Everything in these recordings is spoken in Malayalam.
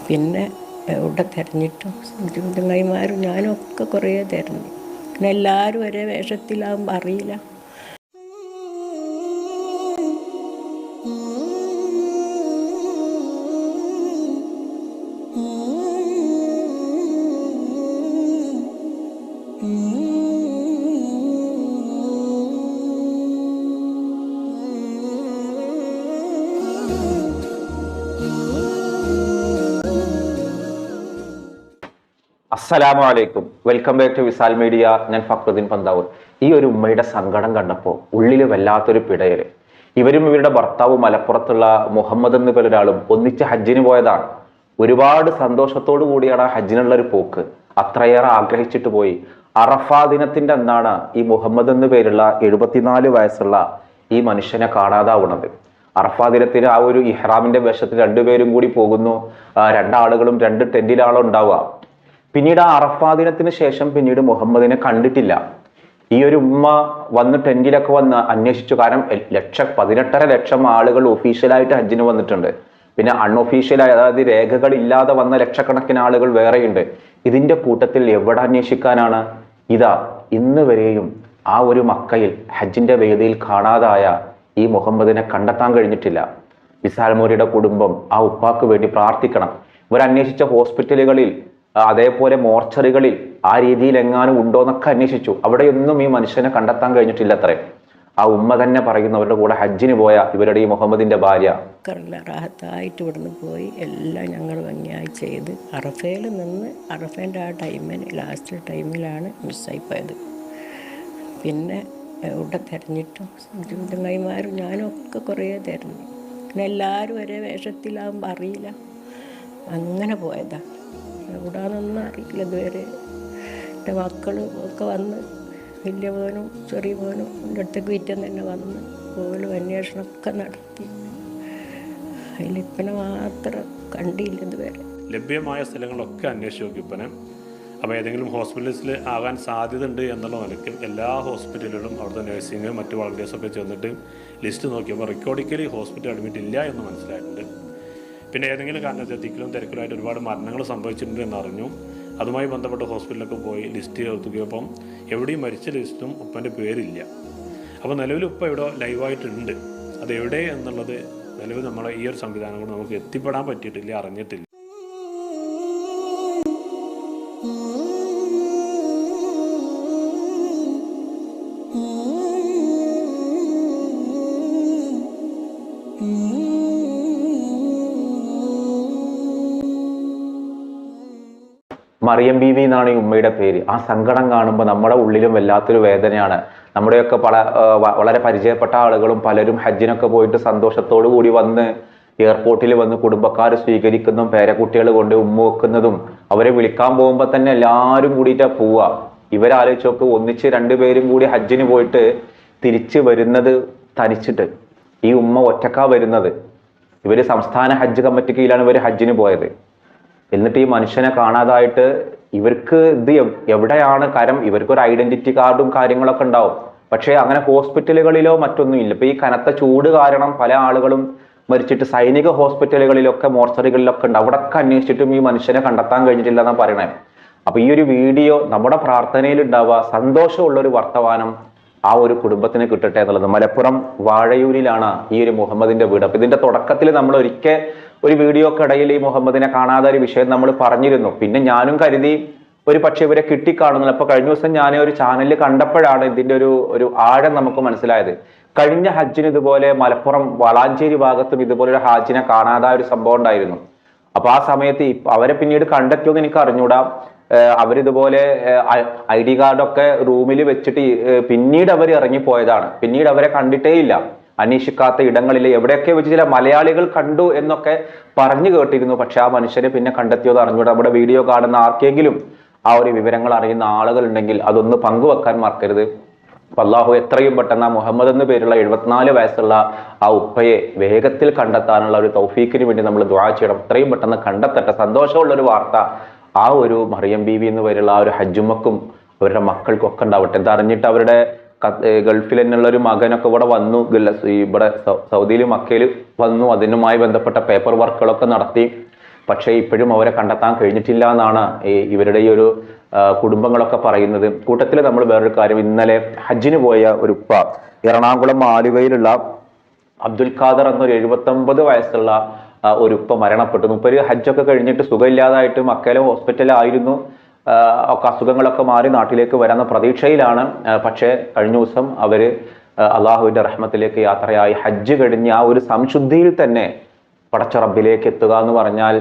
പിന്നെ എവിടെ തിരഞ്ഞിട്ടും ചുണ്ടുങ്ങൈമാരും ഞാനും ഒക്കെ കുറേ തിരഞ്ഞു. പിന്നെ എല്ലാവരും ഒരേ വേഷത്തിലാകുമ്പോൾ അറിയില്ല. അസ്സലാമു അലൈക്കും, welcome back to Visal media. ഞാൻ ഫക്രുദ്ദീൻ പന്താവൂർ. ഈ ഒരു ഉമ്മയുടെ സങ്കടം കണ്ടപ്പോൾ ഉള്ളിൽ വല്ലാത്തൊരു പിടയല്. ഇവരും ഇവരുടെ ഭർത്താവും മലപ്പുറത്തുള്ള മുഹമ്മദ് എന്ന പേരൊരാളും ഒന്നിച്ച് ഹജ്ജിന് പോയതാണ്. ഒരുപാട് സന്തോഷത്തോടു കൂടിയാണ് ആ ഹജ്ജിനുള്ള ഒരു പോക്ക്. അത്രയേറെ ആഗ്രഹിച്ചിട്ട് പോയി. അറഫാ ദിനത്തിന്റെ അന്നാണ് ഈ മുഹമ്മദ് എന്ന പേരുള്ള 74 വയസ്സുള്ള ഈ മനുഷ്യനെ കാണാതാവുന്നത്. അറഫാ ദിനത്തിന് ആ ഒരു ഇഹ്റാമിന്റെ വേഷത്തിൽ രണ്ടുപേരും കൂടി പോകുന്നു. രണ്ടാളുകളും 2 ടെന്റിലാണോ ഉണ്ടാവുക. പിന്നീട് ആ അറഫാ ദിനത്തിന് ശേഷം പിന്നീട് മുഹമ്മദിനെ കണ്ടിട്ടില്ല. ഈ ഒരു ഉമ്മ വന്ന് ടെന്റിലൊക്കെ വന്ന് അന്വേഷിച്ചു. കാരണം 18.5 ലക്ഷം ആളുകൾ ഒഫീഷ്യലായിട്ട് ഹജ്ജിന് വന്നിട്ടുണ്ട്. പിന്നെ അൺഒഫീഷ്യലായി, അതായത് രേഖകളില്ലാതെ വന്ന ലക്ഷക്കണക്കിന് ആളുകൾ വേറെയുണ്ട്. ഇതിന്റെ കൂട്ടത്തിൽ എവിടെ അന്വേഷിക്കാനാണ്? ഇതാ ഇന്ന് വരെയും ആ ഒരു മക്കയിൽ ഹജ്ജിന്റെ വേദിയിൽ കാണാതായ ഈ മുഹമ്മദിനെ കണ്ടെത്താൻ കഴിഞ്ഞിട്ടില്ല. വിസാൽ മോരിയുടെ കുടുംബം ആ ഉപ്പാക്ക് വേണ്ടി പ്രാർത്ഥിക്കണം. ഇവരന്വേഷിച്ച ഹോസ്പിറ്റലുകളിൽ, അതേപോലെ മോർച്ചറികളിൽ ആ രീതിയിൽ എങ്ങാനും ഉണ്ടോന്നൊക്കെ അന്വേഷിച്ചു. അവിടെയൊന്നും ഈ മനുഷ്യനെ കണ്ടെത്താൻ കഴിഞ്ഞിട്ടില്ല. അത്രേ ആ ഉമ്മ തന്നെ പറയുന്നവരുടെ കൂടെ ഹജ്ജിന് പോയ ഇവരുടെ ഈ മുഹമ്മദിന്റെ ഭാര്യ റാഹത്തായിട്ട് ഇവിടുന്ന് പോയി എല്ലാം ഞങ്ങൾ ഭംഗിയായി ചെയ്ത് അറഫയിൽ നിന്ന് അറഫേൻ്റെ ആ ടൈമിന് ലാസ്റ്റ് ടൈമിലാണ് മിസ്സായി പോയത്. പിന്നെ എവിടെ തിരഞ്ഞിട്ടും ചുണ്ടുങ്ങൈമാരും ഞാനും ഒക്കെ കുറേ തിരഞ്ഞു. പിന്നെ എല്ലാവരും ഒരേ വേഷത്തിലാകുമ്പോൾ അറിയില്ല. അങ്ങനെ പോയതാണ്. എവിടാന്നൊന്നും അറിയില്ല ഇതുവരെ. എൻ്റെ മക്കളും ഒക്കെ വന്ന്, വലിയ മോനും ചെറിയ മോനും എൻ്റെ അടുത്തേക്ക് വിറ്റം തന്നെ വന്ന് പോലും അന്വേഷണമൊക്കെ നടത്തി. അതിലിപ്പനെ മാത്രം കണ്ടില്ല ഇതുവരെ. ലഭ്യമായ സ്ഥലങ്ങളൊക്കെ അന്വേഷിച്ച് നോക്കിപ്പനെ. അപ്പോൾ ഏതെങ്കിലും ഹോസ്പിറ്റൽസിൽ ആകാൻ സാധ്യത ഉണ്ട് എന്നുള്ള നിലയ്ക്ക് എല്ലാ ഹോസ്പിറ്റലുകളും അവിടുത്തെ നഴ്സിംഗ് മറ്റു വളണ്ടിയേഴ്സൊക്കെ ചെന്നിട്ട് ലിസ്റ്റ് നോക്കിയപ്പോൾ റെക്കോർഡിക്കലി ഹോസ്പിറ്റൽ അഡ്മിറ്റ് ഇല്ല എന്ന് മനസ്സിലായിട്ടുണ്ട്. പിന്നെ ഏതെങ്കിലും കാരണത്തിൽ തിക്കിലും തിരക്കിലുമായിട്ട് ഒരുപാട് മരണങ്ങൾ സംഭവിച്ചിട്ടുണ്ട് എന്നറിഞ്ഞു. അതുമായി ബന്ധപ്പെട്ട ഹോസ്പിറ്റലിലൊക്കെ പോയി ലിസ്റ്റ് നോക്കിയപ്പം എവിടെയും മരിച്ച ലിസ്റ്റും ഉപ്പൻ്റെ പേരില്ല. അപ്പോൾ നിലവിൽ ഉപ്പ ഇവിടെ ലൈവായിട്ടുണ്ട്. അത് എവിടെ എന്നുള്ളത് നിലവിൽ നമ്മളെ ഈ ഒരു സംവിധാനം കൊണ്ട് നമുക്ക് എത്തിപ്പെടാൻ പറ്റിയിട്ടില്ല, അറിഞ്ഞിട്ടില്ല. മറിയം ബീവി എന്നാണ് ഈ ഉമ്മയുടെ പേര്. ആ സങ്കടം കാണുമ്പോൾ നമ്മുടെ ഉള്ളിലും വല്ലാത്തൊരു വേദനയാണ്. നമ്മുടെയൊക്കെ വളരെ പരിചയപ്പെട്ട ആളുകളും പലരും ഹജ്ജിനൊക്കെ പോയിട്ട് സന്തോഷത്തോടു കൂടി വന്ന് എയർപോർട്ടിൽ വന്ന് കുടുംബക്കാർ സ്വീകരിക്കുന്നതും പേരക്കുട്ടികൾ കൊണ്ട് ഉമ്മ വെക്കുന്നതും അവരെ വിളിക്കാൻ പോകുമ്പോൾ തന്നെ എല്ലാവരും കൂടിയിട്ടാ പോവുക. ഇവരാലോചിച്ചൊക്കെ ഒന്നിച്ച് 2 പേരും കൂടി ഹജ്ജിന് പോയിട്ട് തിരിച്ച് വരുന്നത് തനിച്ചിട്ട്. ഈ ഉമ്മ ഒറ്റക്കാ വരുന്നത്. ഇവര് സംസ്ഥാന ഹജ്ജ് കമ്മിറ്റി കീഴിലാണ് ഇവർ ഹജ്ജിന് പോയത്. എന്നിട്ട് ഈ മനുഷ്യനെ കാണാതായിട്ട് ഇവർക്ക് ഇത് എവിടെയാണ്? കാരണം ഇവർക്കൊരു ഐഡന്റിറ്റി കാർഡും കാര്യങ്ങളൊക്കെ ഉണ്ടാവും. പക്ഷേ അങ്ങനെ ഹോസ്പിറ്റലുകളിലോ മറ്റൊന്നും ഇല്ല. ഇപ്പൊ ഈ കനത്ത ചൂട് കാരണം പല ആളുകളും മരിച്ചിട്ട് സൈനിക ഹോസ്പിറ്റലുകളിലൊക്കെ മോർച്ചറികളിലൊക്കെ ഉണ്ട്. അവിടെയൊക്കെ അന്വേഷിച്ചിട്ടും ഈ മനുഷ്യനെ കണ്ടെത്താൻ കഴിഞ്ഞിട്ടില്ല എന്നാണ് പറയണേ. അപ്പൊ ഈ ഒരു വീഡിയോ നമ്മുടെ പ്രാർത്ഥനയിൽ ഉണ്ടാവുക, സന്തോഷമുള്ളൊരു വർത്തമാനം ആ ഒരു കുടുംബത്തിന് കിട്ടട്ടെ എന്നുള്ളത്. മലപ്പുറം വാഴയൂരിലാണ് ഈ ഒരു മുഹമ്മദിന്റെ വീട്. അപ്പൊ ഇതിന്റെ തുടക്കത്തിൽ നമ്മൾ ഒരിക്കൽ ഒരു വീഡിയോക്കിടയിൽ ഈ മുഹമ്മദിനെ കാണാതെ ഒരു വിഷയം നമ്മൾ പറഞ്ഞിരുന്നു. പിന്നെ ഞാനും കരുതി ഒരു പക്ഷെ ഇവരെ കിട്ടിക്കാണുന്നില്ല. അപ്പൊ കഴിഞ്ഞ ദിവസം ഞാൻ ഒരു ചാനലിൽ കണ്ടപ്പോഴാണ് ഇതിന്റെ ഒരു ആഴം നമുക്ക് മനസ്സിലായത്. കഴിഞ്ഞ ഹജ്ജിന് ഇതുപോലെ മലപ്പുറം വളാഞ്ചേരി ഭാഗത്തും ഇതുപോലെ ഒരു ഹാജിനെ കാണാതായ ഒരു സംഭവം ഉണ്ടായിരുന്നു. അപ്പൊ ആ സമയത്ത് അവരെ പിന്നീട് കണ്ടെത്തിയോന്ന് എനിക്ക് അറിഞ്ഞൂടാ. അവരിതുപോലെ ID കാർഡൊക്കെ റൂമിൽ വെച്ചിട്ട് പിന്നീട് അവർ ഇറങ്ങിപ്പോയതാണ്. പിന്നീട് അവരെ കണ്ടിട്ടേ ഇല്ല. അന്വേഷിക്കാത്ത ഇടങ്ങളിൽ എവിടെയൊക്കെ വെച്ച് ചില മലയാളികൾ കണ്ടു എന്നൊക്കെ പറഞ്ഞു കേട്ടിരുന്നു. പക്ഷെ ആ മനുഷ്യരെ പിന്നെ കണ്ടെത്തിയത് അറിഞ്ഞൂടാ. നമ്മുടെ വീഡിയോ കാണുന്ന ആർക്കെങ്കിലും ആ ഒരു വിവരങ്ങൾ അറിയുന്ന ആളുകൾ ഉണ്ടെങ്കിൽ അതൊന്ന് പങ്കുവെക്കാൻ മറക്കരുത്. അല്ലാഹു എത്രയും പെട്ടെന്ന് ആ മുഹമ്മദ് എന്ന് പേരുള്ള 74 വയസ്സുള്ള ആ ഉപ്പയെ വേഗത്തിൽ കണ്ടെത്താനുള്ള ഒരു തൗഫീക്കിന് വേണ്ടി നമ്മൾ ദുആ ചെയ്യണം. എത്രയും പെട്ടെന്ന് കണ്ടെത്തട്ടെ. സന്തോഷമുള്ളൊരു വാർത്ത ആ ഒരു മറിയം ബീവി എന്ന് പേരുള്ള ആ ഒരു ഹജ്ജുമ്മക്കും അവരുടെ മക്കൾക്കും ഒക്കെ ഉണ്ടാവട്ടെ. എന്താ അറിഞ്ഞിട്ട് അവരുടെ ഗൾഫിൽ തന്നെയുള്ള ഒരു മകനൊക്കെ ഇവിടെ വന്നു. ഇവിടെ സൗദിയിൽ മക്കയിൽ വന്നു. അതിനുമായി ബന്ധപ്പെട്ട പേപ്പർ വർക്കുകളൊക്കെ നടത്തി പക്ഷേ ഇപ്പോഴും അവരെ കണ്ടെത്താൻ കഴിഞ്ഞിട്ടില്ല എന്നാണ് ഇവരുടെ ഈ ഒരു കുടുംബങ്ങളൊക്കെ പറയുന്നത്. കൂട്ടത്തിൽ നമ്മൾ വേറൊരു കാര്യം, ഇന്നലെ ഹജ്ജിന് പോയ ഒരു ഉപ്പ, എറണാകുളം ആലുവയിലുള്ള അബ്ദുൽ ഖാദർ എന്നൊരു 79 വയസ്സുള്ള ഒരു ഉപ്പ മരണപ്പെട്ടു. മുപ്പര് ഹജ്ജൊക്കെ കഴിഞ്ഞിട്ട് സുഖമില്ലാതായിട്ട് മക്കയിലെ ഹോസ്പിറ്റലായിരുന്നു. ഒക്കെ അസുഖങ്ങളൊക്കെ മാറി നാട്ടിലേക്ക് വരാന്ന പ്രതീക്ഷയിലാണ്. പക്ഷേ കഴിഞ്ഞ ദിവസം അവര് അള്ളാഹുവിന്റെ റഹ്മത്തിലേക്ക് യാത്രയായി. ഹജ്ജ് കഴിഞ്ഞ് ആ ഒരു സംശുദ്ധിയിൽ തന്നെ പടച്ച റബ്ബിലേക്ക് എത്തുക എന്ന് പറഞ്ഞാൽ,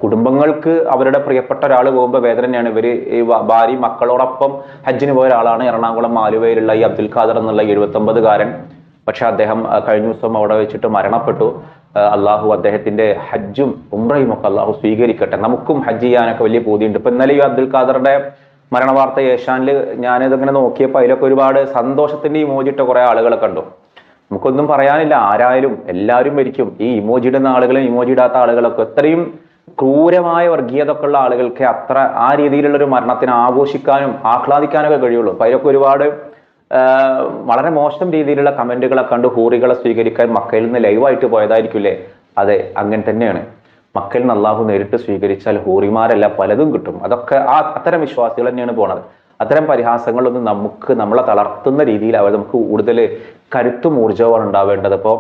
കുടുംബങ്ങൾക്ക് അവരുടെ പ്രിയപ്പെട്ട ഒരാൾ പോകുമ്പോൾ വേദന തന്നെയാണ്. ഇവര് ഈ ഭാര്യ മക്കളോടൊപ്പം ഹജ്ജിന് പോയ ഒരാളാണ് എറണാകുളം ആലുവയിലുള്ള ഈ അബ്ദുൽ ഖാദർ എന്നുള്ള 79കാരൻ. പക്ഷെ അദ്ദേഹം കഴിഞ്ഞ ദിവസം അവിടെ വെച്ചിട്ട് മരണപ്പെട്ടു. അള്ളാഹു അദ്ദേഹത്തിന്റെ ഹജ്ജും ഉംറയും ഒക്കെ അള്ളാഹു സ്വീകരിക്കട്ടെ. നമുക്കും ഹജ്ജ് ചെയ്യാനൊക്കെ വലിയ പൂതിയുണ്ട്. ഇപ്പൊ ഇന്നലെ ഈ അബ്ദുൽ ഖാദറുടെ മരണ വാർത്ത ഏഷ്യാനിൽ ഞാനിതിങ്ങനെ നോക്കിയപ്പോൾ അതിലൊക്കെ ഒരുപാട് സന്തോഷത്തിന്റെ ഇമോജിട്ട കുറെ ആളുകളെ കണ്ടു. നമുക്കൊന്നും പറയാനില്ല, ആരായാലും എല്ലാവരും മരിക്കും. ഈ ഇമോജി ഇടുന്ന ആളുകളും ഇമോജി ഇടാത്ത ആളുകളൊക്കെ ഇത്രയും ക്രൂരമായ വർഗീയത ഒക്കെ ഉള്ള ആളുകൾക്ക് അത്ര ആ രീതിയിലുള്ള ഒരു മരണത്തിന് ആഘോഷിക്കാനും ആഹ്ലാദിക്കാനൊക്കെ കഴിയുള്ളൂ. അപ്പൊ അതിലൊക്കെ ഒരുപാട് വളരെ മോശം രീതിയിലുള്ള കമന്റുകളൊക്കെ കണ്ട് ഹൂറികളെ സ്വീകരിക്കാൻ മക്കയിൽ നിന്ന് ലൈവായിട്ട് പോയതായിരിക്കില്ലേ? അതെ, അങ്ങനെ തന്നെയാണ്. മക്കയിൽ നിന്ന് അള്ളാഹു നേരിട്ട് സ്വീകരിച്ചാൽ ഹൂറിമാരല്ല പലതും കിട്ടും. അതൊക്കെ അത്തരം വിശ്വാസികൾ തന്നെയാണ് പോണത്. അത്തരം പരിഹാസങ്ങളൊന്നും നമ്മളെ തളർത്തുന്ന രീതിയിൽ നമുക്ക് കൂടുതൽ കരുത്തും ഊർജവുമാണ് ഉണ്ടാവേണ്ടത്. അപ്പോൾ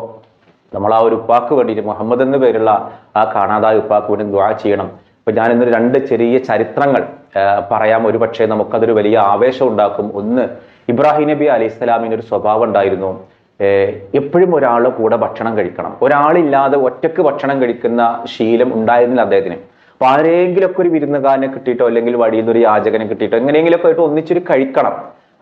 നമ്മൾ ആ ഒരു ഉപ്പാക്ക് വേണ്ടിയിട്ട്, മുഹമ്മദ് എന്ന് പേരുള്ള ആ കാണാതായ ഉപ്പാക്ക് വേണ്ടി ദുആ ചെയ്യണം. അപ്പൊ ഞാൻ ഇന്നൊരു 2 ചെറിയ ചരിത്രങ്ങൾ പറയാം. ഒരു പക്ഷേ നമുക്കതൊരു വലിയ ആവേശം ഉണ്ടാക്കും. ഒന്ന്, ഇബ്രാഹിം നബി അലൈഹി സ്വലാമിന് ഒരു സ്വഭാവം ഉണ്ടായിരുന്നു. എപ്പോഴും ഒരാളുടെ കൂടെ ഭക്ഷണം കഴിക്കണം. ഒരാളില്ലാതെ ഒറ്റക്ക് ഭക്ഷണം കഴിക്കുന്ന ശീലം ഉണ്ടായിരുന്നില്ല അദ്ദേഹത്തിന്. അപ്പൊ ആരെങ്കിലുമൊക്കെ ഒരു വിരുന്നുകാരനെ കിട്ടിയിട്ടോ അല്ലെങ്കിൽ വഴിയിൽ നിന്ന് ഒരു യാചകനെ കിട്ടിയിട്ടോ എങ്ങനെയെങ്കിലുമൊക്കെ ആയിട്ട് ഒന്നിച്ചൊരു കഴിക്കണം.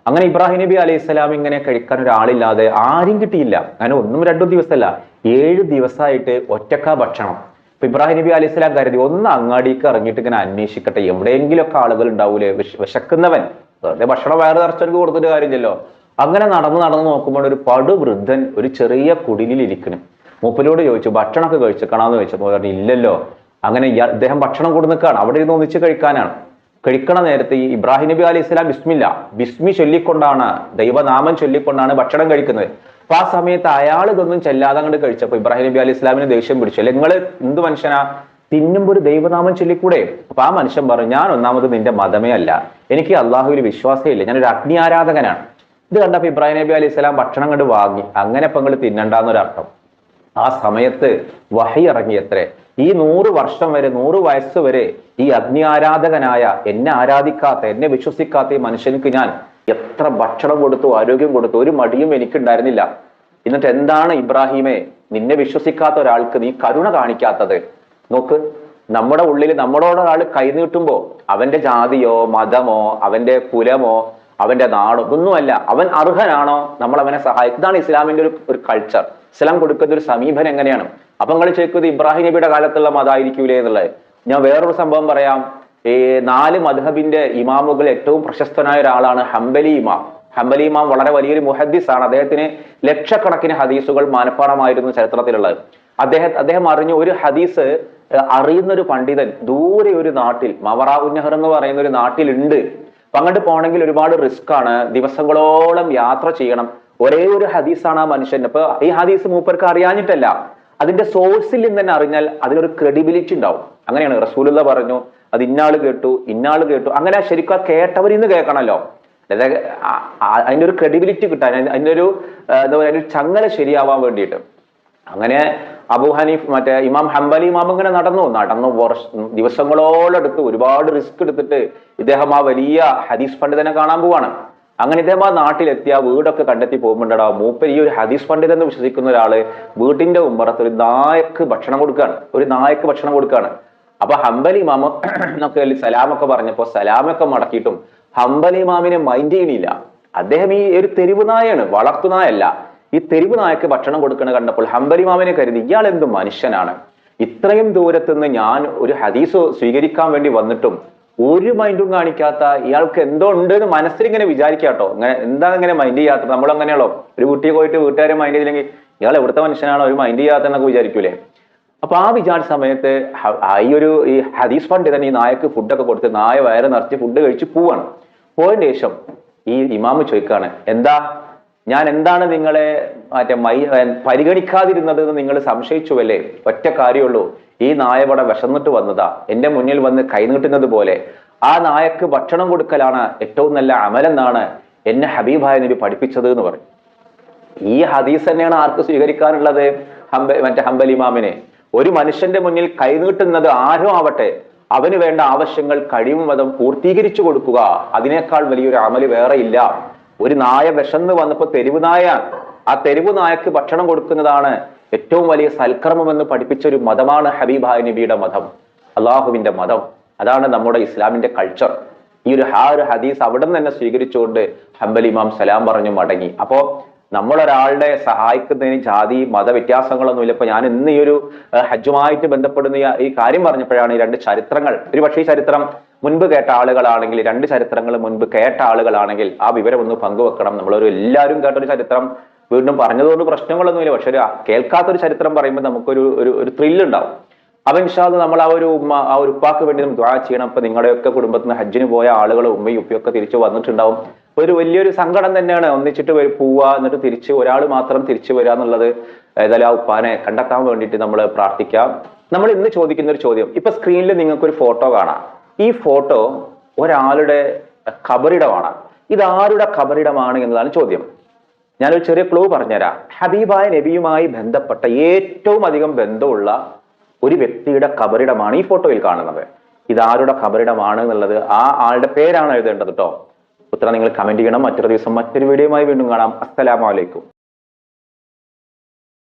അങ്ങനെ ഇബ്രാഹിം നബി അലൈഹി സ്വലാം ഇങ്ങനെ കഴിക്കാൻ ഒരാളില്ലാതെ ആരും കിട്ടിയില്ല. അങ്ങനെ 1-2 ദിവസമല്ല, 7 ദിവസമായിട്ട് ഒറ്റക്കാ ഭക്ഷണം. ഇപ്പൊ ഇബ്രാഹിം നബി അലൈഹി സ്വലാം കരുതി ഒന്ന് അങ്ങാടിക്ക് ഇറങ്ങിയിട്ട് ഇങ്ങനെ അന്വേഷിക്കട്ടെ, എവിടെയെങ്കിലുമൊക്കെ ആളുകൾ ഉണ്ടാവൂലേ, വിശക്കുന്നവൻ, വെറുതെ ഭക്ഷണം വയറ് നിറച്ചവർക്ക് കൊടുത്തിട്ട് കാര്യമില്ലല്ലോ. അങ്ങനെ നടന്ന് നോക്കുമ്പോൾ ഒരു പടുവൃദ്ധൻ ഒരു ചെറിയ കുടിലിൽ ഇരിക്കണം. മൂപ്പരോട് ചോദിച്ചു, ഭക്ഷണമൊക്കെ കഴിച്ചിക്കണമെന്ന് ചോദിച്ചപ്പോൾ പറഞ്ഞു ഇല്ലല്ലോ. അങ്ങനെ അദ്ദേഹം ഭക്ഷണം കൊടു നിൽക്കുകയാണ്, അവിടെ ഇരുന്ന് ഒന്നിച്ച് കഴിക്കാനാണ്. കഴിക്കണ നേരത്തെ ഈ ഇബ്രാഹിം നബി അലൈഹി സ്വലാം ബിസ്മി ചൊല്ലിക്കൊണ്ടാണ്, ദൈവനാമം ചൊല്ലിക്കൊണ്ടാണ് ഭക്ഷണം കഴിക്കുന്നത്. അപ്പൊ ആ സമയത്ത് അയാൾ ഇതൊന്നും ചെല്ലാതെ അങ്ങോട്ട് കഴിച്ചപ്പോ ഇബ്രാഹിം നബി അലൈഹി സ്വലാമിന് ദേഷ്യം പിടിച്ചു. അല്ലെ, നിങ്ങൾ എന്ത് മനുഷ്യനാ, തിന്നുമ്പോ ഒരു ദൈവനാമം ചൊല്ലിക്കൂടെ? അപ്പൊ ആ മനുഷ്യൻ പറഞ്ഞു, ഞാൻ ഒന്നാമത് നിന്റെ മതമേ അല്ല, എനിക്ക് അള്ളാഹുവിൽ വിശ്വാസമേ ഇല്ല, ഞാനൊരു അഗ്നി ആരാധകനാണ്. ഇത് കണ്ടപ്പോ ഇബ്രാഹിം നബി അലൈഹി സ്വലാം ഭക്ഷണം കണ്ട് വാങ്ങി. അങ്ങനെ ഇപ്പൊ നിങ്ങൾ തിന്നണ്ടെന്നൊരർത്ഥം. ആ സമയത്ത് വഹി ഇറങ്ങിയത്രേ, ഈ 100 വർഷം വരെ, 100 വയസ്സ് വരെ ഈ അഗ്നി ആരാധകനായ, എന്നെ ആരാധിക്കാത്ത, എന്നെ വിശ്വസിക്കാത്ത ഈ മനുഷ്യർക്ക് ഞാൻ എത്ര ഭക്ഷണം കൊടുത്തു, ആരോഗ്യം കൊടുത്തു, ഒരു മടിയും എനിക്കുണ്ടായിരുന്നില്ല. എന്നിട്ട് എന്താണ് ഇബ്രാഹിമെ, നിന്നെ വിശ്വസിക്കാത്ത ഒരാൾക്ക് നീ കരുണ കാണിക്കാത്തത്? നോക്ക്, നമ്മുടെ ഉള്ളിൽ നമ്മളോട് ഒരാൾ കൈനീട്ടുമ്പോ അവന്റെ ജാതിയോ മതമോ അവന്റെ കുലമോ അവന്റെ നാടോ ഒന്നുമല്ല, അവൻ അർഹനാണോ നമ്മൾ അവനെ സഹായിക്കും. ഇതാണ് ഇസ്ലാമിന്റെ ഒരു കൾച്ചർ. ഇസ്ലാം കൊടുക്കുന്ന ഒരു സമീപനം എങ്ങനെയാണ്? അപ്പൊ നിങ്ങൾ ചോദിക്കുന്നത് ഇബ്രാഹിം നബിയുടെ കാലത്തുള്ള മതമായിരിക്കൂലേ എന്നുള്ളത്. ഞാൻ വേറൊരു സംഭവം പറയാം. 4 മദ്ഹബിന്റെ ഇമാമുകൾ ഏറ്റവും പ്രശസ്തനായ ഒരാളാണ് ഹംബലി ഇമാം. ഹംബലി ഇമാം വളരെ വലിയൊരു മുഹദ്ദിസ് ആണ്. അദ്ദേഹത്തിന് ലക്ഷക്കണക്കിന് ഹദീസുകൾ മനഃപ്പാഠമായിരുന്നു ചരിത്രത്തിലുള്ളത്. അദ്ദേഹം അറിഞ്ഞ ഒരു ഹദീസ് അറിയുന്ന ഒരു പണ്ഡിതൻ ദൂരെ ഒരു നാട്ടിൽ, മവറാ ഉന്നഹർ എന്ന് പറയുന്ന ഒരു നാട്ടിലുണ്ട്. അപ്പൊ അങ്ങോട്ട് പോകണമെങ്കിൽ ഒരുപാട് റിസ്ക് ആണ്, ദിവസങ്ങളോളം യാത്ര ചെയ്യണം. ഒരേ ഒരു ഹദീസാണ് ആ മനുഷ്യൻ. അപ്പൊ ഈ ഹദീസ് മൂപ്പർക്ക് അറിയാഞ്ഞിട്ടല്ല, അതിന്റെ സോഴ്സിൽ നിന്ന് തന്നെ അറിഞ്ഞാൽ അതിനൊരു ക്രെഡിബിലിറ്റി ഉണ്ടാവും. അങ്ങനെയാണ് റസൂലുള്ള പറഞ്ഞു, അത് ഇന്നാള് കേട്ടു, അങ്ങനെ ശരിക്കും കേട്ടവരിൽ നിന്ന് കേൾക്കണമല്ലോ. അതിന്റെ ഒരു ക്രെഡിബിലിറ്റി കിട്ടാൻ, അതിന്റെ ഒരു എന്താ പറയുക, ചങ്ങല ശരിയാവാൻ വേണ്ടിയിട്ട്. അങ്ങനെ അബൂ ഹനീഫ് ഇമാം ഹംബലി ഇമാം ഇങ്ങനെ നടന്നു ദിവസങ്ങളോളം എടുത്ത് ഒരുപാട് റിസ്ക് എടുത്തിട്ട് ഇദ്ദേഹം ആ വലിയ ഹദീസ് പണ്ഡിതനെ കാണാൻ പോവാണ്. അങ്ങനെ ഇദ്ദേഹം ആ നാട്ടിലെത്തിയ വീടൊക്കെ കണ്ടെത്തി പോകുമ്പോണ്ടടാ, മൂപ്പർ ഈ ഒരു ഹദീസ് പണ്ഡിതൻ എന്ന് വിശ്വസിക്കുന്ന ഒരാള് വീട്ടിന്റെ ഉമ്മറത്ത് ഒരു നായക്ക് ഭക്ഷണം കൊടുക്കുകയാണ്. അപ്പൊ ഹംബലി ഇമാം എന്നൊക്കെ സലാമൊക്കെ പറഞ്ഞപ്പോ സലാമൊക്കെ മടക്കിയിട്ടും ഹംബലി ഇമാമിനെ മൈൻഡ് ചെയ്യണില്ല. അദ്ദേഹം ഈ ഒരു തെരുവ് നായാണ്, വളർത്തുനായല്ല. ഈ തെരുവ് നായക്ക് ഭക്ഷണം കൊടുക്കണ കണ്ടപ്പോൾ ഹംബലി ഇമാമിനെ കരുതി, ഇയാൾ എന്ത് മനുഷ്യനാണ്, ഇത്രയും ദൂരത്തുനിന്ന് ഞാൻ ഒരു ഹദീസ് സ്വീകരിക്കാൻ വേണ്ടി വന്നിട്ടും ഒരു മൈൻഡും കാണിക്കാത്ത ഇയാൾക്ക് എന്തോ ഉണ്ട് എന്ന് മനസ്സിലിങ്ങനെ വിചാരിക്കാട്ടോ. അങ്ങനെ എന്താണ് ഇങ്ങനെ മൈൻഡ് ചെയ്യാത്തത്? നമ്മളങ്ങനെയാണല്ലോ, ഒരു വീട്ടിൽ പോയിട്ട് വീട്ടുകാരെ മൈൻഡ് ചെയ്തില്ലെങ്കിൽ ഇയാൾ എവിടുത്തെ മനുഷ്യനാണോ ഒരു മൈൻഡ് ചെയ്യാത്തെന്നൊക്കെ വിചാരിക്കൂലേ? അപ്പൊ ആ വിചാരിച്ച സമയത്ത് ഈ ഹദീസ് പണ്ഡിതൻ ഈ നായക്ക് ഫുഡൊക്കെ കൊടുത്ത് നായ വയറ് നിറച്ച് ഫുഡ് കഴിച്ച് പോവാണ്. പോയതിന് ശേഷം ഈ ഇമാമ് ചോദിക്കാണ്, എന്താ ഞാൻ എന്താണ് നിങ്ങളെ പരിഗണിക്കാതിരുന്നത് എന്ന് നിങ്ങൾ സംശയിച്ചുവല്ലേ? ഒറ്റ കാര്യമുള്ളൂ, ഈ നായ ഇവിടെ വിശന്നിട്ട് വന്നതാ, എന്റെ മുന്നിൽ വന്ന് കൈനീട്ടുന്നത് പോലെ ആ നായക്ക് ഭക്ഷണം കൊടുക്കലാണ് ഏറ്റവും നല്ല അമലെന്നാണ് എന്നെ ഹബീബായ നബി പഠിപ്പിച്ചത് എന്ന് പറയും. ഈ ഹദീസ് തന്നെയാണ് ആർക്ക് സ്വീകരിക്കാനുള്ളത്? ഹംബൽ ഇമാമിനെ. ഒരു മനുഷ്യന്റെ മുന്നിൽ കൈനീട്ടുന്നത് ആരും ആവട്ടെ, അവന് വേണ്ട ആവശ്യങ്ങൾ കഴിവും വധം പൂർത്തീകരിച്ചു കൊടുക്കുക, അതിനേക്കാൾ വലിയൊരു അമല് വേറെ ഇല്ല. ഒരു നായ വിശന്ന് വന്നപ്പോ തെരുവ് നായ, ആ തെരുവ് നായക്ക് ഭക്ഷണം കൊടുക്കുന്നതാണ് ഏറ്റവും വലിയ സൽക്കർമ്മം എന്ന് പഠിപ്പിച്ച ഒരു മതമാണ് ഹബീബായ നബിയുടെ മതം, അള്ളാഹുവിന്റെ മതം. അതാണ് നമ്മുടെ ഇസ്ലാമിന്റെ കൾച്ചർ. ഈ ഒരു ഹദീസ് അവിടെ നിന്ന് തന്നെ സ്വീകരിച്ചുകൊണ്ട് ഹംബൽ ഇമാം സലാം പറഞ്ഞു മടങ്ങി. അപ്പോ നമ്മളൊരാളുടെ സഹായിക്കുന്നതിന് ജാതി മത വ്യത്യാസങ്ങളൊന്നുമില്ല. ഇപ്പൊ ഞാൻ ഇന്ന് ഈ ഒരു ഹജ്ജുമായിട്ട് ബന്ധപ്പെടുന്ന ഈ കാര്യം പറഞ്ഞപ്പോഴാണ് ഈ രണ്ട് ചരിത്രങ്ങൾ, ഒരു പക്ഷേ ഈ ചരിത്രം മുൻപ് കേട്ട ആളുകളാണെങ്കിൽ, രണ്ട് ചരിത്രങ്ങൾ മുൻപ് കേട്ട ആളുകളാണെങ്കിൽ ആ വിവരം ഒന്ന് പങ്കുവെക്കണം. നമ്മളൊരു എല്ലാവരും കേട്ടൊരു ചരിത്രം വീണ്ടും പറഞ്ഞതുകൊണ്ട് പ്രശ്നങ്ങളൊന്നുമില്ല, പക്ഷെ ഒരു കേൾക്കാത്തൊരു ചരിത്രം പറയുമ്പോൾ നമുക്കൊരു ഒരു ത്രില്ല് ഉണ്ടാവും. അപ്പൊ ഇൻഷാ അല്ലാഹ് നമ്മൾ ആ ഒരു ഉപ്പാക്ക് വേണ്ടി നമ്മൾ ദുആ ചെയ്യണം. അപ്പൊ നിങ്ങളുടെയൊക്കെ കുടുംബത്തിൽ നിന്ന് ഹജ്ജിന് പോയ ആളുകൾ ഉമ്മയും ഉപ്പയൊക്കെ തിരിച്ചു വന്നിട്ടുണ്ടാവും. ഒരു വലിയൊരു സങ്കടം തന്നെയാണ് ഒന്നിച്ചിട്ട് പോവുക, എന്നിട്ട് തിരിച്ച് ഒരാൾ മാത്രം തിരിച്ചു വരിക എന്നുള്ളത്. ഏതായാലും ആ ഉപ്പാനെ കണ്ടെത്താൻ വേണ്ടിയിട്ട് നമ്മൾ പ്രാർത്ഥിക്കാം. നമ്മൾ ഇന്ന് ചോദിക്കുന്ന ഒരു ചോദ്യം, ഇപ്പൊ സ്ക്രീനിൽ നിങ്ങൾക്ക് ഒരു ഫോട്ടോ കാണാം. ഈ ഫോട്ടോ ഒരാളുടെ ഖബറിടമാണ്. ഇതാരുടെ ഖബറിടമാണ് എന്നതാണ് ചോദ്യം. ഞാനൊരു ചെറിയ ക്ലൂ പറഞ്ഞുതരാം. ഹബീബായ നബിയുമായി ബന്ധപ്പെട്ട ഏറ്റവും അധികം ബന്ധമുള്ള ഒരു വ്യക്തിയുടെ ഖബറിടമാണ് ഈ ഫോട്ടോയിൽ കാണുന്നത്. ഇതാരുടെ ഖബറിടമാണ് എന്നുള്ളത് ആ ആളുടെ പേരാണ് എഴുതേണ്ടത് കേട്ടോ. ഉത്തരം നിങ്ങൾ കമന്റ് ചെയ്യണം. മറ്റൊരു ദിവസം മറ്റൊരു വീഡിയോയുമായി വീണ്ടും കാണാം. അസ്സലാമു അലൈക്കും.